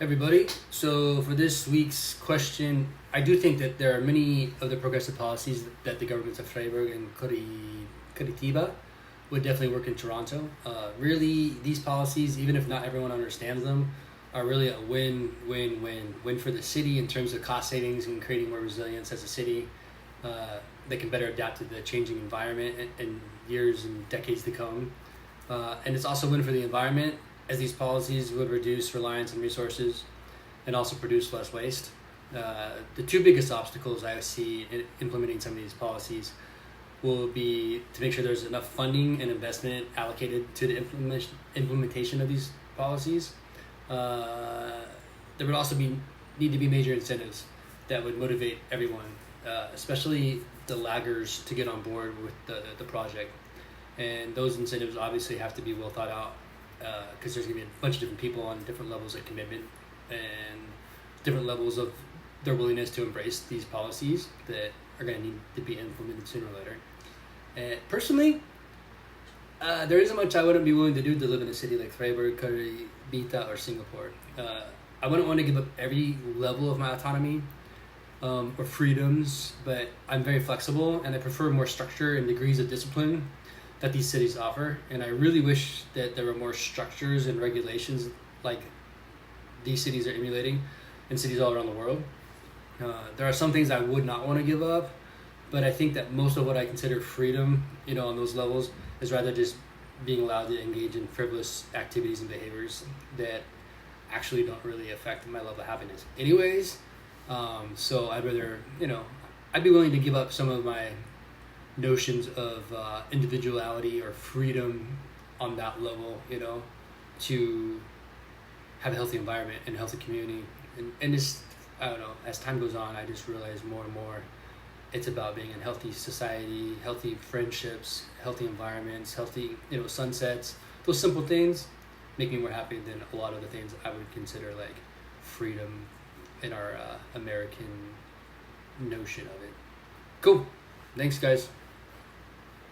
Everybody. So for this week's question, I do think that there are many of the progressive policies that the governments of Freigburg and Curitiba would definitely work in Toronto. Really, these policies, even if not everyone understands them, are really a win for the city in terms of cost savings and creating more resilience as a city. They can better adapt to the changing environment in years and decades to come. And it's also a win for the environment, as these policies would reduce reliance on resources and also produce less waste. The two biggest obstacles I see in implementing some of these policies will be to make sure there's enough funding and investment allocated to the implementation of these policies. There would also need to be major incentives that would motivate everyone, especially the laggers, to get on board with the project. And those incentives obviously have to be well thought out, because there's going to be a bunch of different people on different levels of commitment and different levels of their willingness to embrace these policies that are going to need to be implemented sooner or later. And personally, there isn't much I wouldn't be willing to do to live in a city like Freigburg, Curitiba, or Singapore. I wouldn't want to give up every level of my autonomy or freedoms, but I'm very flexible and I prefer more structure and degrees of discipline that these cities offer. And I really wish that there were more structures and regulations like these cities are emulating in cities all around the world. There are some things I would not want to give up, but I think that most of what I consider freedom, on those levels, is rather just being allowed to engage in frivolous activities and behaviors that actually don't really affect my level of happiness anyways. So I'd rather, I'd be willing to give up some of my notions of individuality or freedom on that level, to have a healthy environment and a healthy community. And just, I don't know, as time goes on, I just realize more and more it's about being in a healthy society, healthy friendships, healthy environments, healthy, sunsets. Those simple things make me more happy than a lot of the things I would consider like freedom in our American notion of it. Cool. Thanks, guys.